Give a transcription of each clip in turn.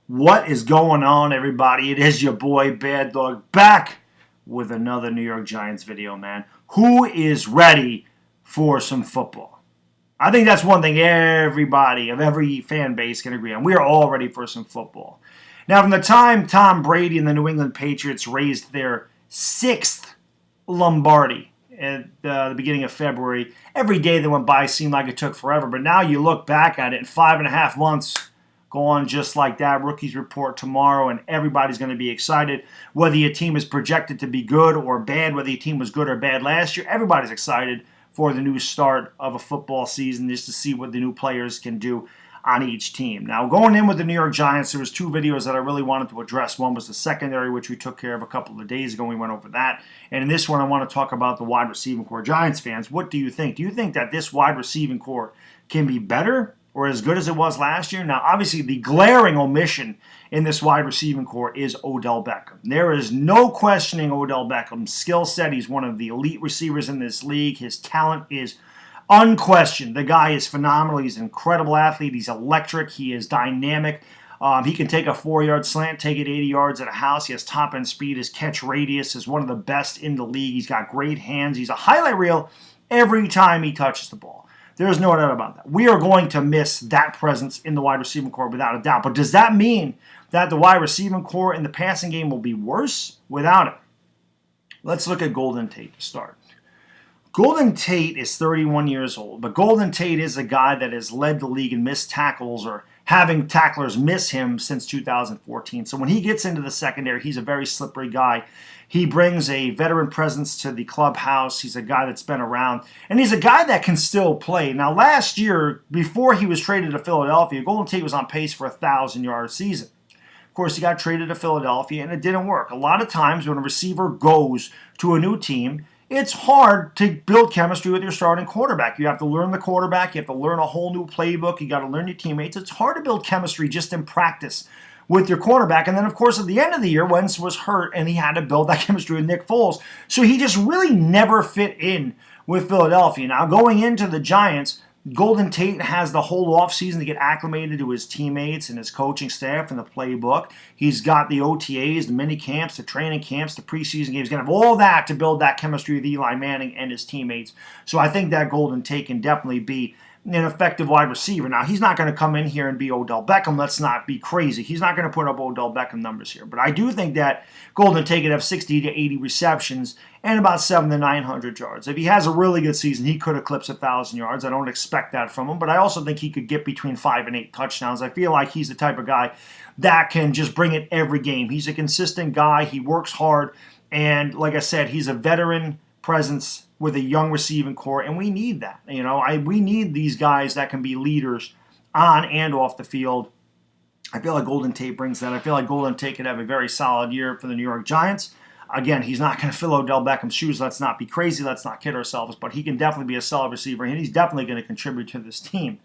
What is going on, everybody? It is your boy Baddog back with another New York Giants video, man. Who is ready for some football? I think that's one thing everybody of every fan base can agree on. We are all ready for some football. Now, from the time Tom Brady and the New England Patriots raised their 6th Lombardi at the beginning of February, every day that went by seemed like it took forever. But now you look back at it, in 5.5 months, go on just like that. Rookies report tomorrow, and everybody's going to be excited. Whether your team is projected to be good or bad, whether your team was good or bad last year, everybody's excited for the new start of a football season just to see what the new players can do on each team. Now, going in with the New York Giants, there was 2 videos that I really wanted to address. One was the secondary, which we took care of a couple of days ago. We went over that. And in this one, I want to talk about the wide receiving core. Giants fans, what do you think? Do you think that this wide receiving core can be better or as good as it was last year? Now, obviously, the glaring omission in this wide receiving core is Odell Beckham. There is no questioning Odell Beckham's skill set. He's one of the elite receivers in this league. His talent is unquestioned. The guy is phenomenal. He's an incredible athlete. He's electric. He is dynamic. He can take a 4-yard slant, take it 80 yards at a house. He has top-end speed. His catch radius is one of the best in the league. He's got great hands. He's a highlight reel every time he touches the ball. There's no doubt about that. We are going to miss that presence in the wide receiving core without a doubt. But does that mean that the wide receiving core in the passing game will be worse? Without it. Let's look at Golden Tate to start. Golden Tate is 31 years old, but Golden Tate is a guy that has led the league in missed tackles or having tacklers miss him since 2014. So when he gets into the secondary, he's a very slippery guy. He brings a veteran presence to the clubhouse. He's a guy that's been around, and he's a guy that can still play. Now, last year, before he was traded to Philadelphia, Golden Tate was on pace for a 1,000-yard season. Of course, he got traded to Philadelphia, and it didn't work. A lot of times when a receiver goes to a new team, it's hard to build chemistry with your starting quarterback. You have to learn the quarterback. You have to learn a whole new playbook. You got to learn your teammates. It's hard to build chemistry just in practice with your quarterback. And then, of course, at the end of the year, Wentz was hurt, and he had to build that chemistry with Nick Foles. So he just really never fit in with Philadelphia. Now, going into the Giants, Golden Tate has the whole offseason to get acclimated to his teammates and his coaching staff and the playbook. He's got the OTAs, the mini camps, the training camps, the preseason games. He's going to have all that to build that chemistry with Eli Manning and his teammates. So I think that Golden Tate can definitely be an effective wide receiver. Now, he's not going to come in here and be Odell Beckham. Let's not be crazy. He's not going to put up Odell Beckham numbers here. But I do think that Golden Tate could have 60 to 80 receptions and about 700 to 900 yards. If he has a really good season, he could eclipse 1,000 yards. I don't expect that from him. But I also think he could get between 5 and 8 touchdowns. I feel like he's the type of guy that can just bring it every game. He's a consistent guy. He works hard. And like I said, he's a veteran presence with a young receiving core, and we need that. We need these guys that can be leaders on and off the field. I feel like Golden Tate brings that. I feel like Golden Tate could have a very solid year for the New York Giants. Again, he's not going to fill Odell Beckham's shoes. Let's not be crazy. Let's not kid ourselves. But he can definitely be a solid receiver, and he's definitely going to contribute to this team.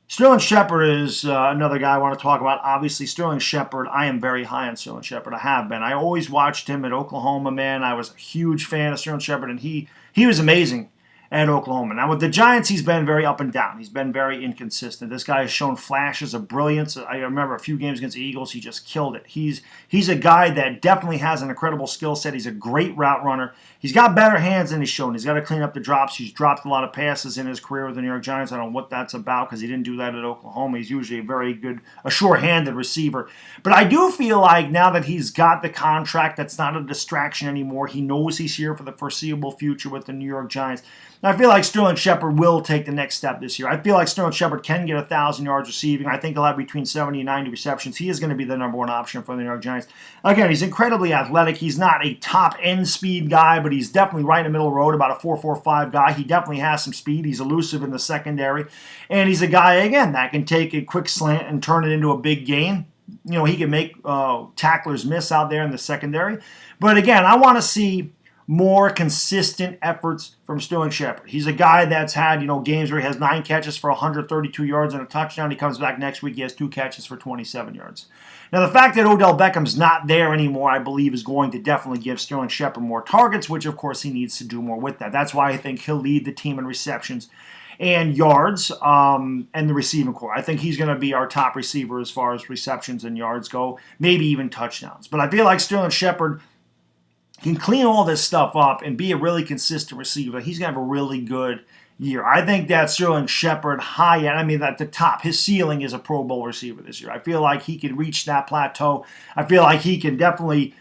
Sterling Shepard is another guy I want to talk about. Obviously, Sterling Shepard, I am very high on Sterling Shepard. I have been. I always watched him at Oklahoma, man. I was a huge fan of Sterling Shepard, and he was amazing at Oklahoma. Now, with the Giants, he's been very up and down. He's been very inconsistent. This guy has shown flashes of brilliance. I remember a few games against the Eagles, he just killed it. He's a guy that definitely has an incredible skill set. He's a great route runner. He's got better hands than he's shown. He's got to clean up the drops. He's dropped a lot of passes in his career with the New York Giants. I don't know what that's about because he didn't do that at Oklahoma. He's usually a very good, a sure-handed receiver. But I do feel like now that he's got the contract, that's not a distraction anymore. He knows he's here for the foreseeable future with the New York Giants. I feel like Sterling Shepard will take the next step this year. I feel like Sterling Shepard can get 1,000 yards receiving. I think he'll have between 70 and 90 receptions. He is going to be the number one option for the New York Giants. Again, he's incredibly athletic. He's not a top-end speed guy, but he's definitely right in the middle of the road, about a 4.45 guy. He definitely has some speed. He's elusive in the secondary. And he's a guy, again, that can take a quick slant and turn it into a big gain. He can make tacklers miss out there in the secondary. But again, I want to see more consistent efforts from Sterling Shepard. He's a guy that's had, games where he has 9 catches for 132 yards and a touchdown. He comes back next week, he has 2 catches for 27 yards. Now, the fact that Odell Beckham's not there anymore, I believe, is going to definitely give Sterling Shepard more targets, which, of course, he needs to do more with that. That's why I think he'll lead the team in receptions and yards and the receiving core. I think he's going to be our top receiver as far as receptions and yards go, maybe even touchdowns. But I feel like Sterling Shepard can clean all this stuff up and be a really consistent receiver. He's going to have a really good year. I think that Sterling Shepard at the top, his ceiling is a Pro Bowl receiver this year. I feel like he could reach that plateau. I feel like he can definitely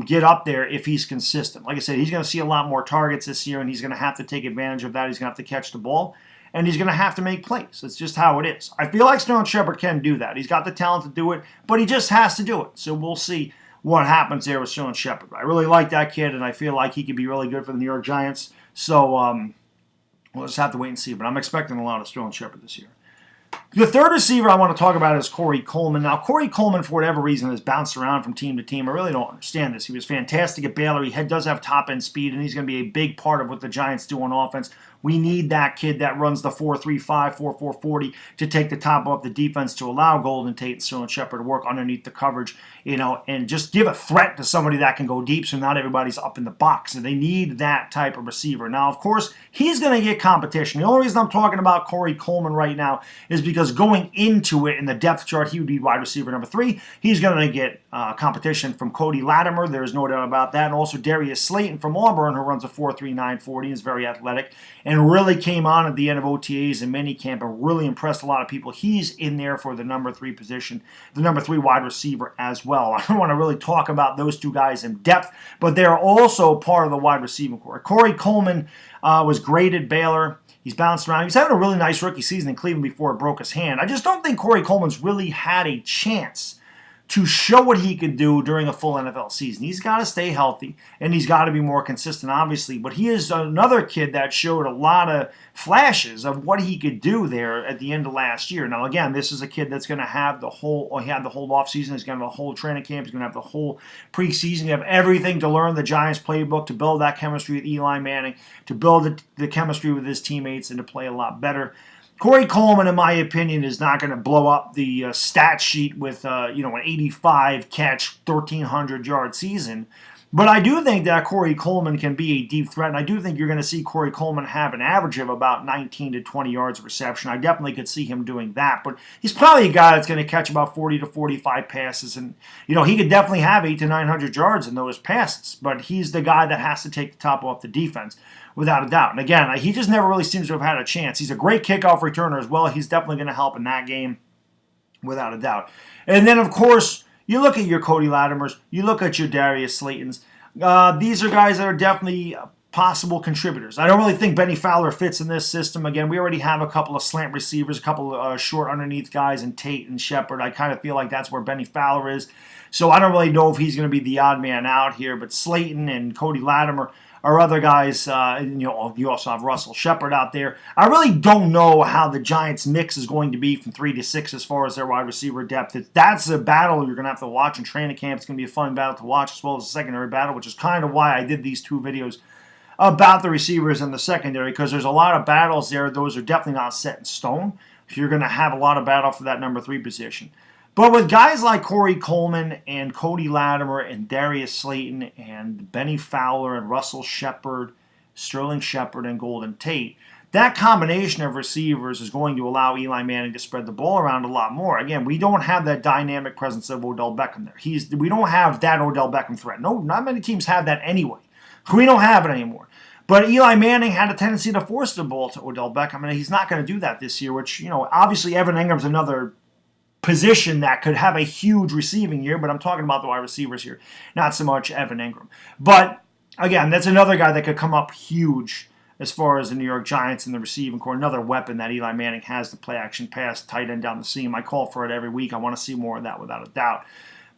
get up there if he's consistent. Like I said, he's going to see a lot more targets this year, and he's going to have to take advantage of that. He's going to have to catch the ball, and he's going to have to make plays. That's just how it is. I feel like Sterling Shepard can do that. He's got the talent to do it, but he just has to do it. So we'll see what happens there with Sterling Shepard. I really like that kid, and I feel like he could be really good for the New York Giants. So we'll just have to wait and see. But I'm expecting a lot of Sterling Shepard this year. The third receiver I want to talk about is Corey Coleman. Now, Corey Coleman, for whatever reason, has bounced around from team to team. I really don't understand this. He was fantastic at Baylor. He does have top-end speed, and he's going to be a big part of what the Giants do on offense. We need that kid that runs the 4.35, 4.40 to take the top off the defense to allow Golden Tate and Sterling Shepard to work underneath the coverage, and just give a threat to somebody that can go deep so not everybody's up in the box. And they need that type of receiver. Now, of course, he's going to get competition. The only reason I'm talking about Corey Coleman right now is because going into it in the depth chart, he would be wide receiver number 3. He's going to get competition from Cody Latimer. There's no doubt about that. And also Darius Slayton from Auburn, who runs a 4.39 40, is very athletic and really came on at the end of OTAs and minicamp and really impressed a lot of people. He's in there for the number 3 position, the number 3 wide receiver as well. I don't want to really talk about those two guys in depth, but they're also part of the wide receiving core. Corey Coleman was great at Baylor. He's bounced around. He's having a really nice rookie season in Cleveland before it broke his hand. I just don't think Corey Coleman's really had a chance to show what he could do during a full NFL season. He's got to stay healthy, and he's got to be more consistent, obviously. But he is another kid that showed a lot of flashes of what he could do there at the end of last year. Now, again, this is a kid that's going to have he had the whole offseason. He's going to have the whole training camp. He's going to have the whole preseason. You have everything to learn the Giants playbook, to build that chemistry with Eli Manning, to build the chemistry with his teammates, and to play a lot better. Corey Coleman, in my opinion, is not going to blow up the stat sheet with an 85-catch, 1,300-yard season. But I do think that Corey Coleman can be a deep threat, and I do think you're going to see Corey Coleman have an average of about 19 to 20 yards of reception. I definitely could see him doing that, but he's probably a guy that's going to catch about 40 to 45 passes, and he could definitely have 800 to 900 yards in those passes, but he's the guy that has to take the top off the defense, without a doubt. And again, he just never really seems to have had a chance. He's a great kickoff returner as well. He's definitely going to help in that game, without a doubt. And then, of course, you look at your Cody Latimers, you look at your Darius Slaytons. These are guys that are definitely possible contributors. I don't really think Benny Fowler fits in this system. Again, we already have a couple of slant receivers, a couple of short underneath guys in Tate and Shepard. I kind of feel like that's where Benny Fowler is. So I don't really know if he's going to be the odd man out here, but Slayton and Cody Latimer are other guys. You also have Russell Shepard out there. I really don't know how the Giants' mix is going to be from 3 to 6 as far as their wide receiver depth. That's a battle you're going to have to watch in training camp. It's going to be a fun battle to watch, as well as a secondary battle, which is kind of why I did these 2 videos about the receivers in the secondary, because there's a lot of battles there. Those are definitely not set in stone. You're going to have a lot of battle for that number 3 position. But with guys like Corey Coleman and Cody Latimer and Darius Slayton and Benny Fowler and Russell Shepard, Sterling Shepard and Golden Tate, that combination of receivers is going to allow Eli Manning to spread the ball around a lot more. Again, we don't have that dynamic presence of Odell Beckham there. We don't have that Odell Beckham threat. No, not many teams have that anyway. We don't have it anymore. But Eli Manning had a tendency to force the ball to Odell Beckham, and he's not going to do that this year, which, obviously Evan Ingram's another position that could have a huge receiving year, but I'm talking about the wide receivers here, not so much Evan Ingram. But, again, that's another guy that could come up huge as far as the New York Giants and the receiving core, another weapon that Eli Manning has, the play-action pass, tight end down the seam. I call for it every week. I want to see more of that without a doubt.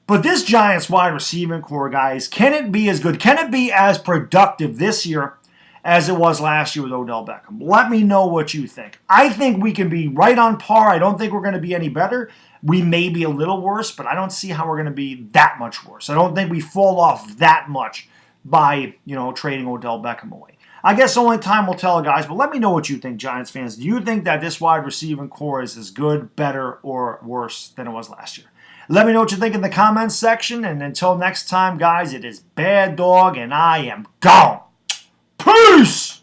But this Giants wide receiving core, guys, can it be as good? Can it be as productive this year as it was last year with Odell Beckham? Let me know what you think. I think we can be right on par. I don't think we're going to be any better. We may be a little worse, but I don't see how we're going to be that much worse. I don't think we fall off that much by, trading Odell Beckham away. I guess only time will tell, guys, but let me know what you think, Giants fans. Do you think that this wide receiving core is as good, better, or worse than it was last year? Let me know what you think in the comments section, and until next time, guys, it is Baddog, and I am gone. Peace!